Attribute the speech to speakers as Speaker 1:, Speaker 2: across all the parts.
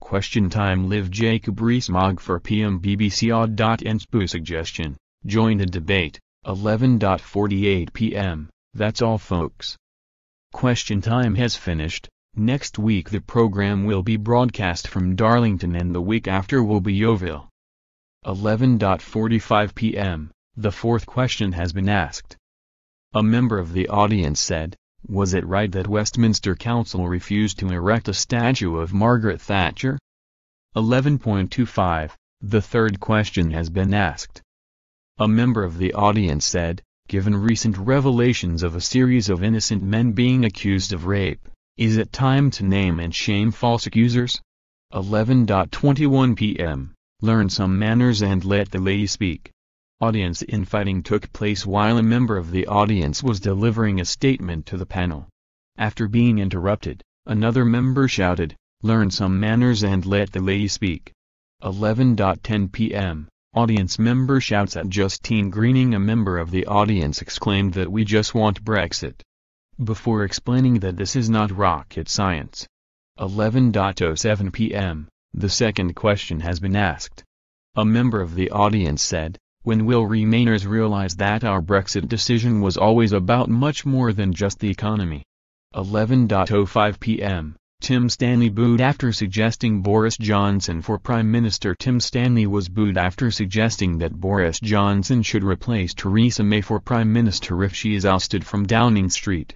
Speaker 1: Question Time LIVE Jacob Rees-Mogg for PM BBC aud.ience suggestion. Join the debate, 11:48 p.m. That's all folks. Question time has finished. Next week the program will be broadcast from Darlington and the week after will be Yeovil. 11:45 p.m. The fourth question has been asked. A member of the audience said, "Was it right that Westminster Council refused to erect a statue of Margaret Thatcher?" 11.25. The third question has been asked. A member of the audience said, "Given recent revelations of a series of innocent men being accused of rape, is it time to name and shame false accusers?" 11.21 p.m. Learn some manners and let the lady speak. Audience infighting took place while a member of the audience was delivering a statement to the panel. After being interrupted, another member shouted, "Learn some manners and let the lady speak." 11.10 p.m. Audience member shouts at Justine Greening. A member of the audience exclaimed that we just want Brexit, before explaining that this is not rocket science. 11.07 p.m. The second question has been asked. A member of the audience said, "When will Remainers realize that our Brexit decision was always about much more than just the economy?" 11.05 p.m. Tim Stanley booed after suggesting Boris Johnson for Prime Minister. Tim Stanley was booed after suggesting that Boris Johnson should replace Theresa May for Prime Minister if she is ousted from Downing Street.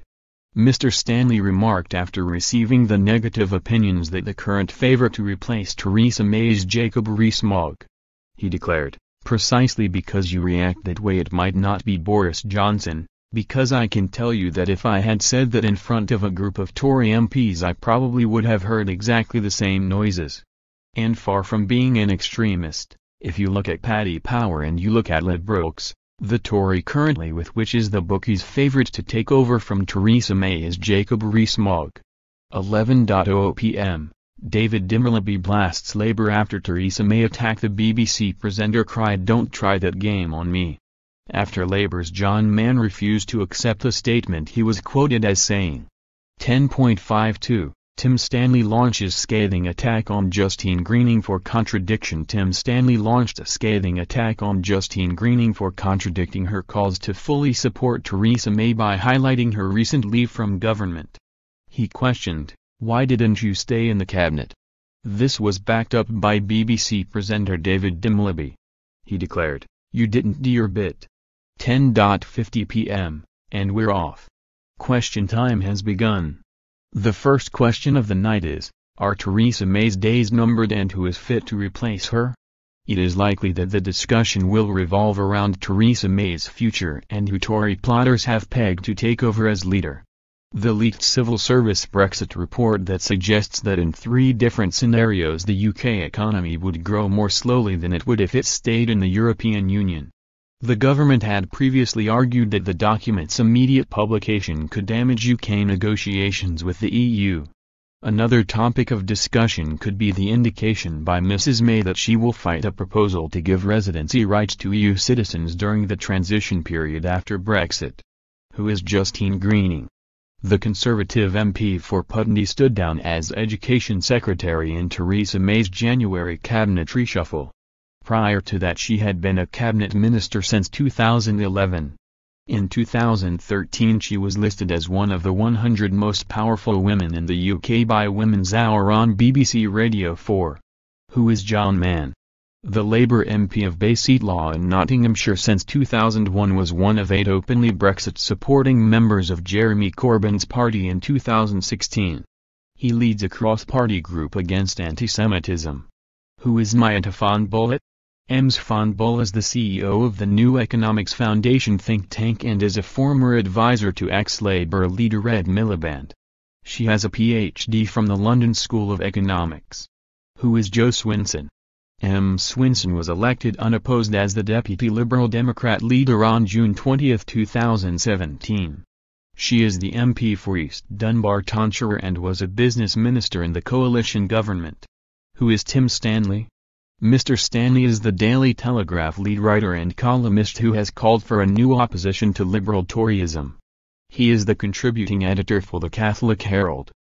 Speaker 1: Mr. Stanley remarked after receiving the negative opinions that the current favourite to replace Theresa May is Jacob Rees-Mogg. He declared, "Precisely because you react that way it might not be Boris Johnson, because I can tell you that if I had said that in front of a group of Tory MPs I probably would have heard exactly the same noises." And far from being an extremist, if you look at Paddy Power and you look at Liberals, the Tory currently with which is the bookies' favourite to take over from Theresa May is Jacob Rees-Mogg. 11.00 p.m. David Dimmerleby blasts Labour after Theresa May attacked the BBC presenter cried "Don't try that game on me." After Labour's John Mann refused to accept the statement he was quoted as saying. 10.52. Tim Stanley launches scathing attack on Justine Greening for contradiction. Tim Stanley launched a scathing attack on Justine Greening for contradicting her calls to fully support Theresa May by highlighting her recent leave from government. He questioned, "Why didn't you stay in the cabinet?" This was backed up by BBC presenter David Dimmerleby. He declared, "You didn't do your bit." 10.50 p.m., and we're off. Question time has begun. The first question of the night is, are Theresa May's days numbered and who is fit to replace her? It is likely that the discussion will revolve around Theresa May's future and who Tory plotters have pegged to take over as leader. The leaked civil service Brexit report that suggests that in 3 different scenarios the UK economy would grow more slowly than it would if it stayed in the European Union. The government had previously argued that the document's immediate publication could damage UK negotiations with the EU. Another topic of discussion could be the indication by Mrs May that she will fight a proposal to give residency rights to EU citizens during the transition period after Brexit. Who is Justine Greening? The Conservative MP for Putney stood down as Education Secretary in Theresa May's January cabinet reshuffle. Prior to that she had been a cabinet minister since 2011. In 2013 she was listed as one of the 100 most powerful women in the UK by Women's Hour on BBC Radio 4. Who is John Mann? The Labour MP of Bassetlaw in Nottinghamshire since 2001 was one of 8 openly Brexit-supporting members of Jeremy Corbyn's party in 2016. He leads a cross-party group against anti-Semitism. Who is Mayanta Fonbullet? Ms Fonbullet is the CEO of the New Economics Foundation think tank and is a former advisor to ex-Labour leader Ed Miliband. She has a PhD from the London School of Economics. Who is Jo Swinson? Ms Swinson was elected unopposed as the Deputy Liberal Democrat leader on June 20, 2017. She is the MP for East Dunbartonshire and was a business minister in the coalition government. Who is Tim Stanley? Mr. Stanley is the Daily Telegraph lead writer and columnist who has called for a new opposition to liberal Toryism. He is the contributing editor for the Catholic Herald.